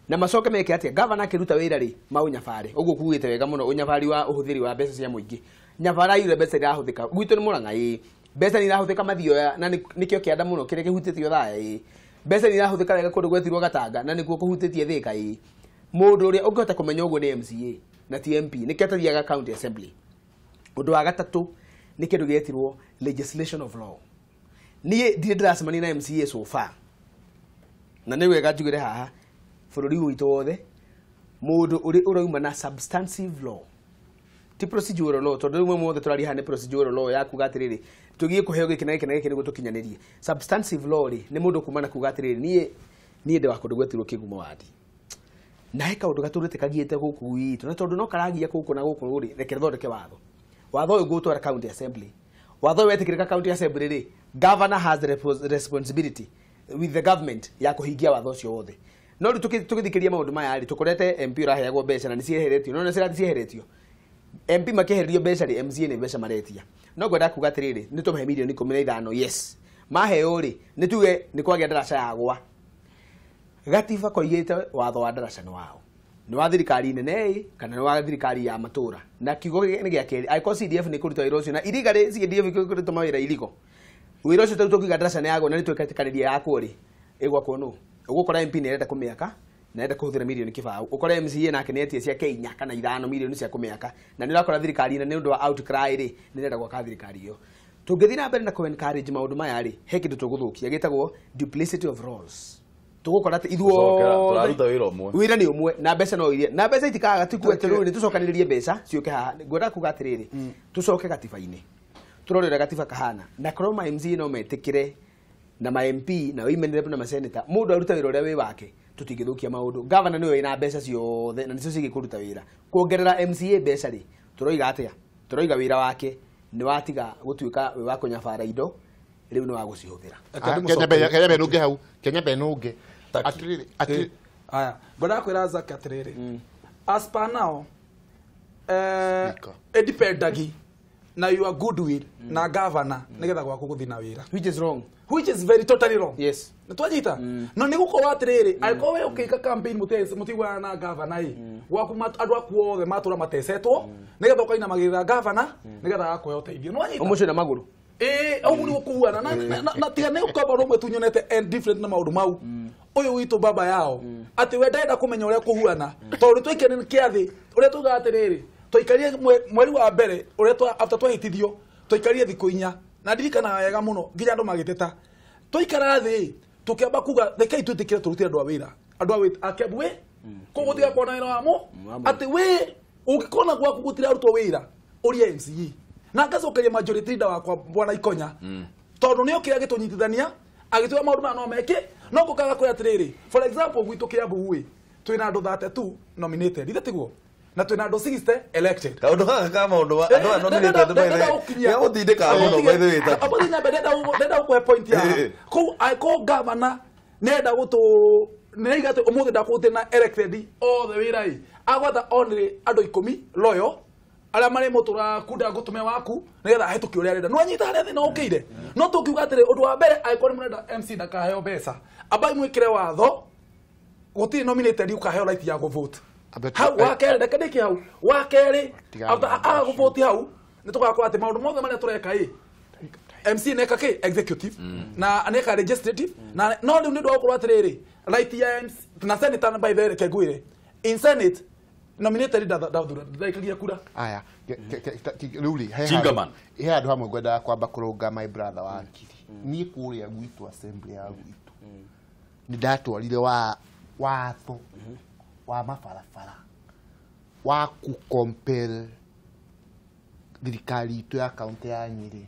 na macoke meke atia governor akiruta wira ri maunyabari uguo kuugite wega muno unyabari wa uhuthiri wa mbeca cia muingi nyabara yure mbeca irahuthika gwitu ni Murang'a mbeca ni irahuthika mathioya na nikio kianda muno kire kihutitio thaya mbeca ni irahuthika wega kundu gwetirwo Gatanga na niguo kuhutitie Thika mundu uria ungihota kumenya uguo ni MCA na TMP nikio tathiaga county assembly undu wa gatatu ni kindu getirwo legislation of law ni ndiracemania na MCA so far na ni wega njugire haha bururi witu wothe mundu uri urauma na substantive law ti procedural law tondu rimwe mothe turaria hane procedural law ya kuga atiriri tugie kuheo giki na giki na giki niguo tukinyanirie substantive law ri ni mundu kumana kuga atiriri nie ndi wakundu gwetirwo kigumo wadi na heka undu gaturite kagiete guku witu na tondu no karagia guku na guku ri reke thondeke watho uyu gutwara county assembly watho wetikirika county assembly ri governor has the responsibility with the government ya kuhingia watho ucio wothe no ri tukithikĩria maundu maya ri tukorete MP uraheagwo mbeca na nicieheretio no nicieheretio MP makehererio mbeca ri MCA ni mbeca maretia no gwenda kuga atiriri ni tũmahe milioni 15 yes maheo ri ni tuge ni kwagĩa ndaraca yagwa gatiba koigĩte watho wa ndaraca ni wao ni wa thirikari nene kana ni wa thirikari ya matũũra na kiugo ni gĩa kerĩ aiko CDF ni kũruta wĩra ũcio na irigari CDF kũruta mawĩra irigo wĩra ũcio tũkiuga ndaraca ni yagwo na ni twĩkĩtĩkanĩria yakwo ri ĩgwakwo no ugukora MP ni erenda kũmĩaka na enda kuhuthira milioni kibao ukora MCA nake netie cia Kenya kana 5 milioni cia kumĩaka na nĩ urakora thirikari na nĩ ũndũ wa outcry ri nĩ renda gwaka thirikari iyo tũngĩthii na mbere na ku encourage maundu maya ri he kindu tũgũthũkia gĩtagwo duplicity of roles tũgũkora atĩ tũraruta wĩra ũmwe wĩra nĩ ũmwe na mbeca no irie na mbeca itikaga tikuete rĩu nĩ tũcokanĩrĩrie mbeca ciũke haha ngwenda kuga atĩrĩrĩ tũcoke gatiba-inĩ tũrorera gatiba kahana na korwo ma MCA no metĩkĩre na ma MP na women rep na ma senator mundu aruta wĩra ũrĩa wĩ wake tutingithukia maundu governor niwe ina mbeca ciothe na nicio cigikuruta wira kuongerera MCA mbeca ri turoiga atia turoiga wira wake ni watiga gutuika we wa kunyabara indo riu ni wa gucihuthira Kenya be nunge atiriri aya ngoda kwira Zaki atiriri as per now edipendagi na your goodwill na governor nigetha gwaku guthi na wira which is very totally wrong yes twanyita no ni gukorwo atiriri aiko we ukika campaign mutigwa na governor gwaku andu aku othe matura matesetwo nigetha ukaina magitha governor nigetha akoya uteithio no anyita umucio na maguru au ni gukuana na tiga ni ukaba rumwe tunyonete and different na maundu mau uyu witu baba yao ati we ndenda kumenya uria kuhuana tondu twikene kiathi uria tuga atiriri twaikarie mweri wa mbere uria after twahitithio twaikarie thikũ 4 na ndirikana wega muno nginya andu magiteta twaikara thi tukiamba kuga rekei twitikire turutire andu a wira andu a wit akiambu we kugutiga kuona wira wamo ati we ungikona gwaku gutira arutwo wira uria MCA na ngacokeria majority leader wakwa bwana Ikonya tondu ni okira gitunyitithania agitwa maundu ma no meke no gukaga kwa atiriri for example gwitu kiambu we twina andu 32 nominated ithatiguo na twina andu 60 elected kaundu gaka ka maundu andu a nominated by ya gutindika muno by the way apa ni nyambe ndenda ku point ya ku I call governor nenda gutu neiga te umuthi ndakuti na elected all the way right agwata only andu 10 loyo ala mari mutura kuda gutume waku nigetha hituki uria arenda no anyita aria thina ukire no tukiuga atire undu wa mbere I call murenda MC ndakaheo mbeca abai mwikire watho guti nominated ukaheo right ya go vote hau wakere ndakadiki hau wakere after go vote hau nitugakorwo ati maundu mothe maria tureka MC neka ke executive na aneka legislative na no riu ndu wakorwo atiriri right ya MC na senator by the ke gwire in senate nominated ndaikagia kura aya ruri Chingaman he andu hamwe ngwenda kwamba kurunga my brother wa akiri nie kuria gwitu assembly ya gwitu ni ndatwarire watho wa mabarabara wa ku compare thirikari itu ya county ya Nyeri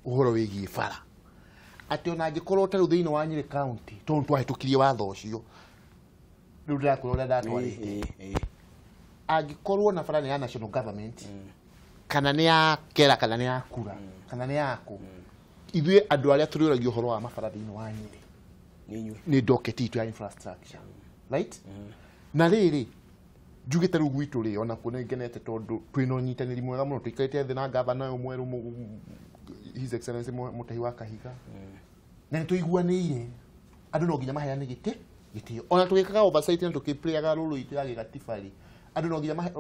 uhoro wigie bara ati ona ngikorwo taru thiini wa Nyeri county tondu twahitukirie watho ucio riu ndakwira ndatwarite agikorwo na bara ya national government kana ni ya kera kana ni ya kura kana ni yako ithuĩ andũ arĩa tũrĩũragia ũhoro wa mabara thĩinĩ wa Nyeri nĩ docket itu ya infrastructure right na rĩrĩ njugĩte rĩu gwitũ rĩ ona kuo nĩngenete tondũ twĩna ũnyitanĩri mwega mũno tũikarĩte thĩ na ngavana ũyũ mwerũ his excellency Mũtahi wa Kahiga na nĩtũiguanĩire andũ no nginya maheane gĩtĩo ona tũgĩkaga oversight na tũkĩplayaga rũrũ itu ya gĩgatiba rĩ andũ no nginya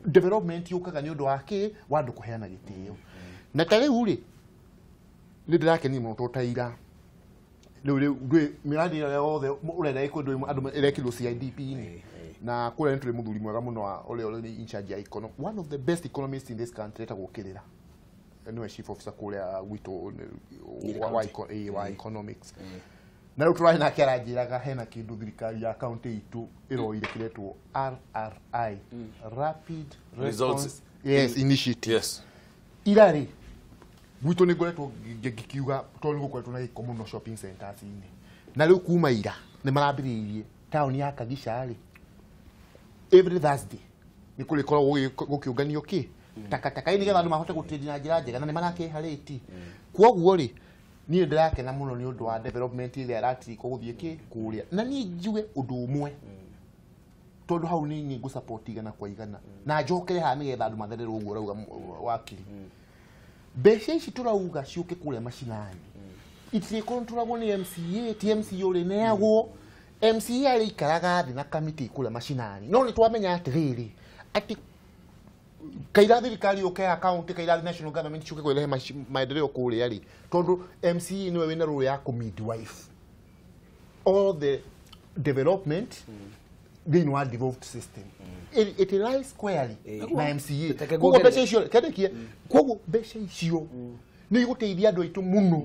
development yukaga nĩ ũndũ wa kĩ wa andũ kũheana gĩtĩo na ta rĩu rĩ nĩ ndĩrakenia mũno tũtaira rĩu mĩradi ĩrĩa yothe ũrenda ĩkwendwo andũ ĩrekĩrwo CIDP-inĩ na kũrĩa nĩtũrĩ mũthuri mwega mũno wa ũrĩa in charge ya economy one of the best economists in this country etagwo Kĩrĩra nĩwe chief officer kũrĩa gwitũ wa economics na rĩu tũrarĩ nake aranjĩraga hena kĩndũ thirikari ya kaunti itũ ĩroire kĩretwo RRI, Rapid Response Initiative. Irarĩ gwitũ nĩ ngoretwo ngĩkiuga tondũ nĩ gũkoretwo na gĩko mũno shopping centers-inĩ, na rĩu kuma ira nĩ marambĩrĩirie taũni ya Kagisha-rĩ every Thursday nĩ kũrĩkoragwo gũkĩũnganio kĩ takataka nĩgetha andũ mahote gũtĩndi na njĩra njega na nĩ marakĩharĩti. Kwoguo-rĩ niĩ ndĩrakena mũno nĩ ũndũ wa development ĩrĩa ĩratirikwo gũthiĩ kĩ kũrĩa, na niĩ njuge ũndũ ũmwe tondũ hau nĩ niĩ ngũ-support igana kwa igana na njokere haha nĩgetha andũ mathererwo ũguo ũrauga wakiri. Mbeca ici tũrauga ciũke kũrĩa macinani itirĩkorwo tũragwo nĩ MCA ti MCA ũrĩ neagwo. MCA arĩ ikaraga thĩ na kamĩtĩ kũrĩa macinani, no nĩ twamenya atĩrĩrĩ atĩ kaira thirikari yũke akaunti kaira national government ciũke kũrehe maendeleo kũrĩa-rĩ tondũ MCA nĩwe wĩna role ya kũ-midwife all the development thĩinĩ wa devolved system. It lies squarely na MCA. Kwoguo mbeca icio kendekie, kwoguo mbeca icio nĩ igũteithia andũ aitũ mũno,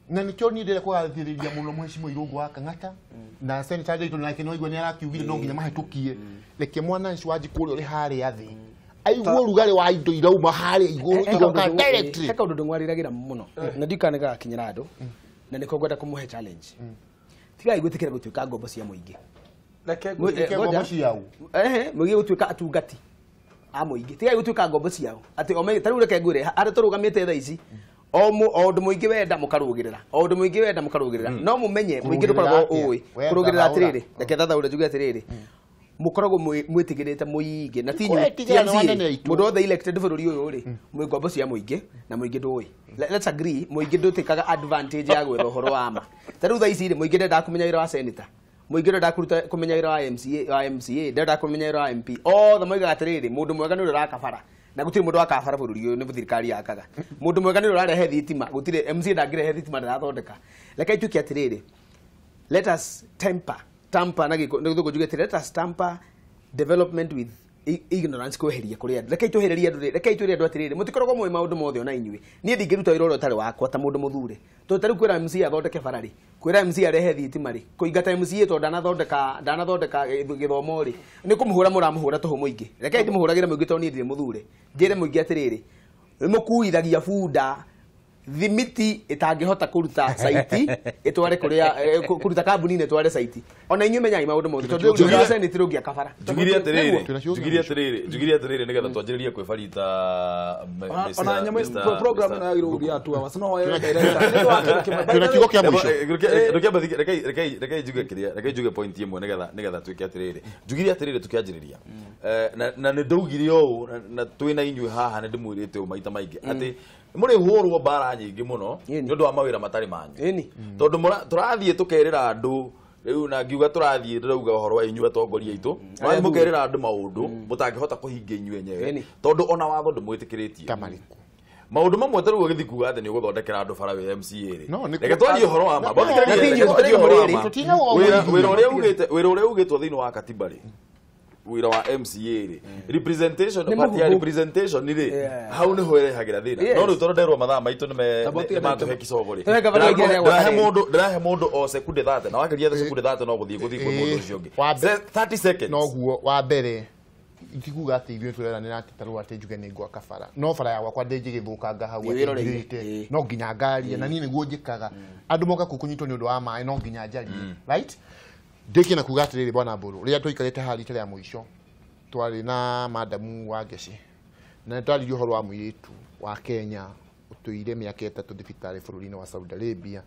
na nĩkĩo niĩ ndĩrenda kũgathĩrĩria mũno mheshimiwa Irũngũ wa Kang'ata na senator Ndayton nake no igua nĩ arakiugire no nginya mahĩtũkie reke mwana ũcio wanji kũrĩa ũrĩ harĩa thĩ aigua ũrugarĩ wa indo irauma harĩa igũrũ igoka directly. He kaũndũ ndĩmwarĩragĩra mũno na ndiũka nĩ gagakinyĩra andũ na nĩko ngwenda kũmũhe challenge. Tigai gwĩtĩkĩra gũtuĩka ngombo cia mũingĩ. Mũingĩ gũtuĩka atungati a mũingĩ. Tigai gũtuĩka ngombo ciao atĩ tarĩu reke ngwĩre harĩa tũrũgamĩte thaa ici o ũndũ mũingĩ wenda mũkarũgĩrĩra, o ũndũ mũingĩ wenda mũkarũgĩrĩra, no mũmenye mũingĩ ndũkoragwo ũĩ kũrũgĩrĩra atĩrĩrĩ, reke thathaũre njuge atĩrĩrĩ, mũkoragwo mwĩtigĩrĩte mũingĩ na tinyuĩ mũndũ wothe elected bũrũri ũyũ-rĩ mwĩ ngombo cia mũingĩ na mũingĩ ndũĩ. Let's agree mũingĩ ndũtĩkaga advantage ya gwetha ũhoro wa ma. Tarĩu thaa ici-rĩ mũingĩ ndendaga kũmenya wĩra wa senator, mũingĩ ndendaga kũmenya wĩra wa MCA, ndendaga kũmenya wĩra wa MP. Othe moigaga atĩrĩrĩ mũndũ mwega nĩ ũrĩa ũrakabara na gũtirĩ mũndũ wakabara bũrũri ũyũ nĩ thirikari yakaga. Mũndũ mwega nĩ ũrĩa ũrarehe thitima, gũtirĩ MCA ndangĩrehe thitima ndarathondeka. Reke ituĩke atĩrĩrĩ, let us tamper na gĩthũngũ njuge atĩrĩrĩ, let us tamper development with ignorance kweheria kũrĩ andũ. Reke itũhĩrĩrie andũ, reke itwĩre andũ atĩrĩrĩ mũtikoragwo mũĩ maũndũ mothe ona inyuĩ. Niĩ ndingĩruta wĩra ũrĩa ũtarĩ wakwa ta mũndũ mũthure. Tondũ tarĩu kwĩra MCA athondeke bara-rĩ, kwĩra MCA arehe thitima-rĩ, kũingata MCA tondũ ndanathondeka gĩthomo-rĩ, nĩ kũmũhũra mũramũhũra tũhũ mũingĩ. Reke ndĩmũhũragĩre mũingĩ tondũ niĩ ndirĩ mũthure. Njĩre mũingĩ atĩrĩrĩ, mũkuithagia bunda thimiti itangĩhota kũruta saiti itware kũruta kambuni-inĩ itware saiti. Ona inyuĩ menyai maũndũ mothe tondũ rĩu senate rũngĩa kabara. Njugire atĩrĩrĩ nĩgetha twanjĩrĩrie kwĩbarita ona nyamũ program ĩno yagĩrĩirwo gũthiĩ atu awa sino hoya director twĩna kiugo kĩa mũico. Reke njuge point ĩmwe nĩgetha twĩke atĩrĩrĩ. Njugire atĩrĩrĩ tukĩanjĩrĩria na nĩ ndaugire ũũ na twĩna inyuĩ haha nĩ ndĩmwĩrĩte maita maingĩ atĩ mũrĩ hũrwo mbara nyingĩ mũno nĩ ũndũ wa mawĩra matarĩ manyu, tondũ tũrathiĩ tũkerĩra andũ rĩu na ngiuga tũrathiĩ ndĩrauga ũhoro wa inyuĩ atongoria aitũ mũrathiĩ mũkerĩra andũ maũndũ mũtangĩhota kũhingia inyuĩ enyewe tondũ ona watho ndũmwĩtĩkĩrĩtie. Maũndũ mamwe tarĩu ũgĩthiĩ kuga atĩ nĩ ũgũthondekera andũ bara wĩ MCA-rĩ, reke twarie ũhoro wa ma. Wĩra ũrĩa ugĩtwo thĩinĩ wa katiba-rĩ, wĩra wa MCA-rĩ, representation rĩ hau nĩho ĩrehagĩra thĩna. No rĩu tondũ nderwo mathaa maitũ nĩ matũhe kicogo-rĩ, ndĩrahe mũndũ o sekunde 30 na wakĩria sekunde 30 no gũthiĩ kwĩ mũndũ ũcio ũngĩ 30 seconds. Noguo wa mbere itikuga atĩ ithuĩ tũreranĩra atĩ tarũa atĩ njuge nĩ ngwaka bara, no bara ya gwakwa ndĩngĩgĩthũkanga hau atĩ no nginya ngarie na niĩ nĩguo njĩkaga. Andũ moka kũnyitwo nĩ ũndũ wa maĩ no nginya njarie, right? Ndĩkĩ na kuga atĩrĩrĩ bwana Mbũrũ, rĩrĩa tũikarĩte haha rita rĩa mũico twarĩ na madamu wa Ngeci na nĩtwarĩrie ũhoro wa mũirĩtu wa Kenya ũtũire mĩaka 3 thibitarĩ bũrũri-inĩ wa Saudi Arabia,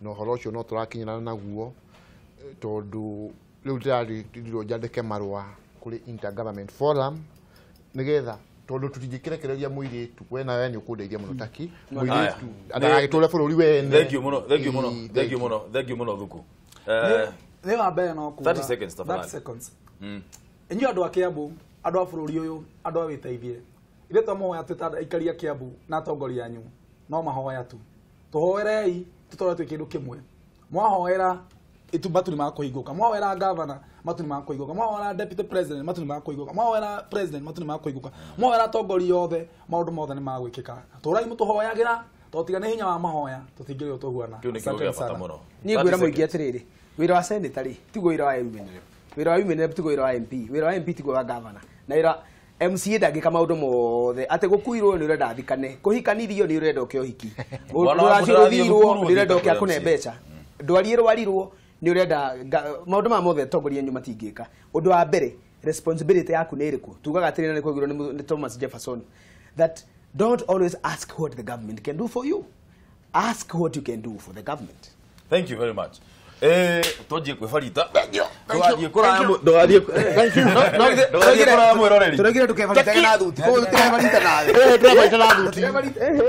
na ũhoro ũcio no tũrakinyĩrana naguo tondũ rĩu ndĩrarirwo njandĩke marũa kũrĩ Intergovernment Forum nĩgetha tondũ tũtingĩkĩrekereria mũirĩtu we nawe nĩ ũkũndeithia mũno taki mũirĩtu ndagagĩtũre bũrũri wene. Thank you mũno Thuku. Nĩ wa mbere no kuga 30 seconds tafadhali. 30 seconds. Inyuĩ andũ a Kiambu, andũ a bũrũri ũyũ, andũ a wĩteithie. Ithuĩ twamuhoya twĩta aikari a Kiambu na atongoria anyu no mahoya tu. Tũhoerei tũtore twĩ kĩndũ kĩmwe. Mwahoera matu nĩ makũhingũka. Mwahoera governor matu nĩ makũhingũka. Mwahoera deputy president matu nĩ makũhingũka. Mwahoera president matu nĩ makũhingũka. Mwahoera atongoria othe maũndũ mothe nĩ magwĩkĩka. Tũrai mũtũhoyagĩra totigane hinya wa mahoya tutingĩrĩ ũtũhuana Kĩu nĩ kĩo gĩa bata mũno. Niĩ ngwĩra mũingĩ atĩrĩrĩ, wĩra wa senator rĩ tiguo wĩra wa MNA, wĩra wa MNA tiguo wĩra wa MP, wĩra wa MP tiguo wa governor, na wĩra MCA ndangĩka maũndũ mothe atĩ gũkuirwo nĩ ũrenda athikane, kũhikanirio nĩ ũrenda ũke ũhiki, ndũrathirwo nĩ ũrenda ũke akũne mbeca, ndwari rwarirwo nĩ ũrenda maũndũ ma mothe atongoria nyuma matingĩka. Ũndũ wa mbere responsibility yaku nĩ ĩrĩkũ? Tugaga atĩrĩ na nĩ kwaigirwo nĩ Thomas Jefferson that don't always ask what the government can do for you, ask what you can do for the government. Thank you very much. Tujie kwibarita. Ndogathiĩ kũraya mwĩroreri. Tũragire tukebarita na thuti. Tukebarita na thuti.